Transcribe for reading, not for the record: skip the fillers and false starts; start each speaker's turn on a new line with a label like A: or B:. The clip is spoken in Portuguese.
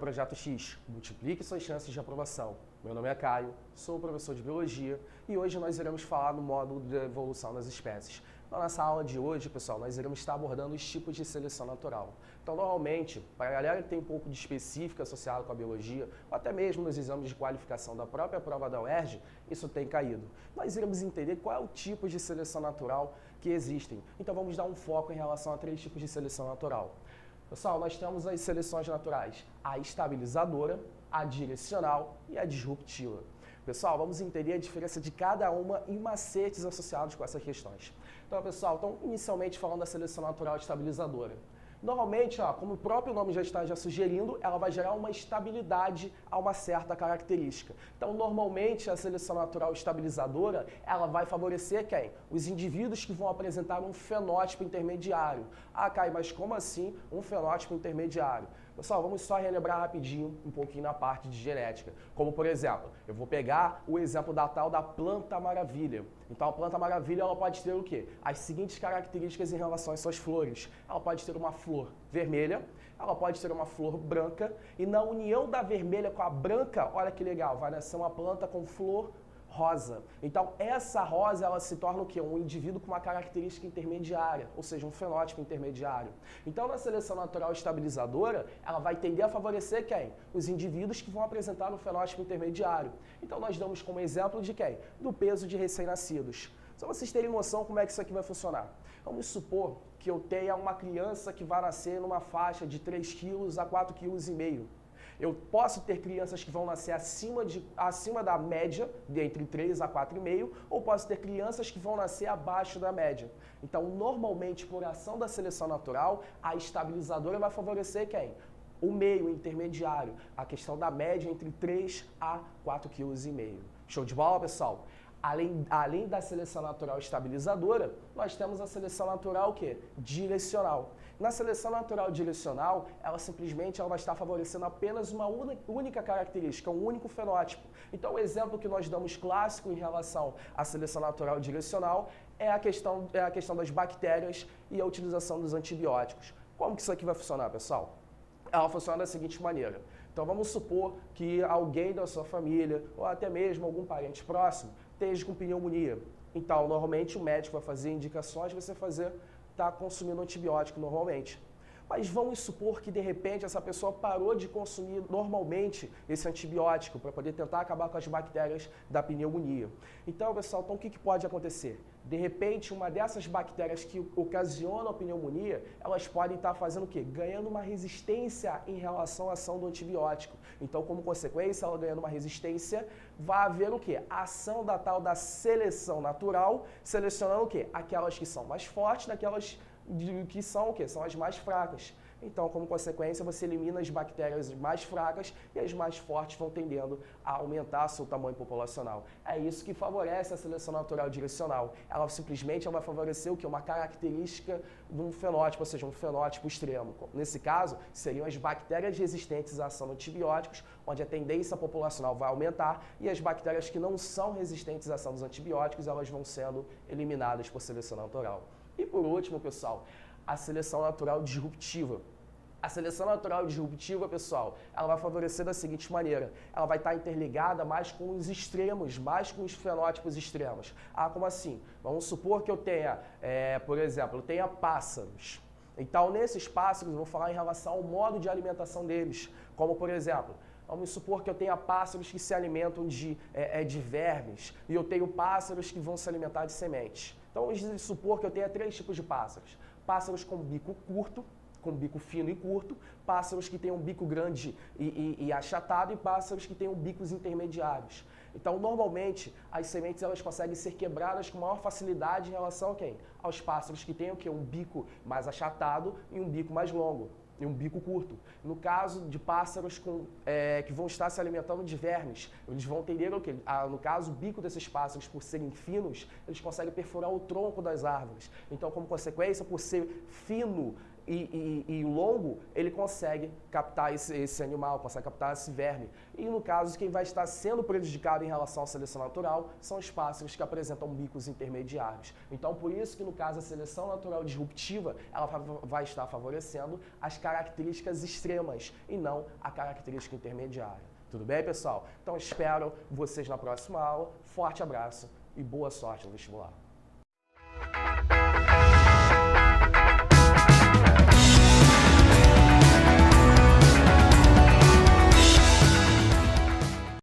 A: Projeto X, multiplique suas chances de aprovação. Meu nome é Caio, sou professor de Biologia e hoje nós iremos falar do módulo de evolução das espécies. Então, nessa aula de hoje, pessoal, nós iremos estar abordando os tipos de seleção natural. Então, normalmente, para a galera que tem um pouco de específica associada com a biologia, ou até mesmo nos exames de qualificação da própria prova da UERJ, isso tem caído. Nós iremos entender qual é o tipo de seleção natural que existem. Então, vamos dar um foco em relação a 3 tipos de seleção natural. Pessoal, nós temos as seleções naturais, a estabilizadora, a direcional e a disruptiva. Pessoal, vamos entender a diferença de cada uma e macetes associados com essas questões. Então, pessoal, inicialmente falando da seleção natural estabilizadora. Normalmente, como o próprio nome já está sugerindo, ela vai gerar uma estabilidade a uma certa característica. Então, normalmente, a seleção natural estabilizadora, ela vai favorecer quem? Os indivíduos que vão apresentar um fenótipo intermediário. Ah, Caio, mas como assim um fenótipo intermediário? Pessoal, vamos só relembrar rapidinho um pouquinho na parte de genética. Como, por exemplo, eu vou pegar o exemplo da tal da planta maravilha. Então, a planta maravilha, ela pode ter o quê? As seguintes características em relação às suas flores. Ela pode ter uma flor vermelha, ela pode ter uma flor branca, e na união da vermelha com a branca, olha que legal, vai nascer uma planta com flor rosa. Então, essa rosa, ela se torna o quê? Um indivíduo com uma característica intermediária, ou seja, um fenótipo intermediário. Então, na seleção natural estabilizadora, ela vai tender a favorecer quem? Os indivíduos que vão apresentar um fenótipo intermediário. Então, nós damos como exemplo de quem? Do peso de recém-nascidos. Só vocês terem noção como é que isso aqui vai funcionar. Vamos supor que eu tenha uma criança que vai nascer numa faixa de 3 kg a 4,5 kg. Eu posso ter crianças que vão nascer acima da média, de entre 3 a 4,5, ou posso ter crianças que vão nascer abaixo da média. Então, normalmente, por ação da seleção natural, a estabilizadora vai favorecer quem? O meio intermediário, a questão da média entre 3 a 4,5 kg. Show de bola, pessoal? Além da seleção natural estabilizadora, nós temos a seleção natural o quê? Direcional. Na seleção natural direcional, ela simplesmente vai estar favorecendo apenas uma única característica, um único fenótipo. Então, o exemplo que nós damos clássico em relação à seleção natural direcional é a questão das bactérias e a utilização dos antibióticos. Como que isso aqui vai funcionar, pessoal? Ela funciona da seguinte maneira. Então, vamos supor que alguém da sua família, ou até mesmo algum parente próximo, esteja com pneumonia. Então, normalmente, o médico vai fazer indicações, você tá consumindo antibiótico normalmente. Mas vamos supor que, de repente, essa pessoa parou de consumir normalmente esse antibiótico para poder tentar acabar com as bactérias da pneumonia. Então, pessoal, o que pode acontecer? De repente, uma dessas bactérias que ocasionam a pneumonia, elas podem estar fazendo o quê? Ganhando uma resistência em relação à ação do antibiótico. Então, como consequência, ela ganhando uma resistência, vai haver o quê? A ação da tal da seleção natural, selecionando o quê? Aquelas que são mais fortes daquelas que são o quê? São as mais fracas. Então, como consequência, você elimina as bactérias mais fracas e as mais fortes vão tendendo a aumentar seu tamanho populacional. É isso que favorece a seleção natural direcional. Ela simplesmente vai favorecer o quê? Uma característica de um fenótipo, ou seja, um fenótipo extremo. Nesse caso, seriam as bactérias resistentes à ação de antibióticos, onde a tendência populacional vai aumentar, e as bactérias que não são resistentes à ação dos antibióticos, elas vão sendo eliminadas por seleção natural. E por último, pessoal, a seleção natural disruptiva. A seleção natural disruptiva, pessoal, ela vai favorecer da seguinte maneira. Ela vai estar interligada mais com os extremos, mais com os fenótipos extremos. Ah, como assim? Vamos supor que eu tenha, por exemplo, eu tenha pássaros. Então, nesses pássaros, eu vou falar em relação ao modo de alimentação deles. Como, por exemplo, vamos supor que eu tenha pássaros que se alimentam de vermes e eu tenho pássaros que vão se alimentar de sementes. Então, vamos supor que eu tenha 3 tipos de pássaros. Pássaros com bico curto, com bico fino e curto, pássaros que têm um bico grande e achatado e pássaros que têm bicos intermediários. Então, normalmente, as sementes elas conseguem ser quebradas com maior facilidade em relação a quem? Aos pássaros que têm o quê? Um bico mais achatado e um bico mais longo. E um bico curto. No caso de pássaros que vão estar se alimentando de vermes, eles vão tender o quê? No caso, o bico desses pássaros, por serem finos, eles conseguem perfurar o tronco das árvores. Então, como consequência, por ser fino e longo, ele consegue captar esse animal, consegue captar esse verme. E no caso, quem vai estar sendo prejudicado em relação à seleção natural são os pássaros que apresentam bicos intermediários. Então, por isso que no caso a seleção natural disruptiva, ela vai estar favorecendo as características extremas e não a característica intermediária. Tudo bem, pessoal? Então, espero vocês na próxima aula. Forte abraço e boa sorte no vestibular.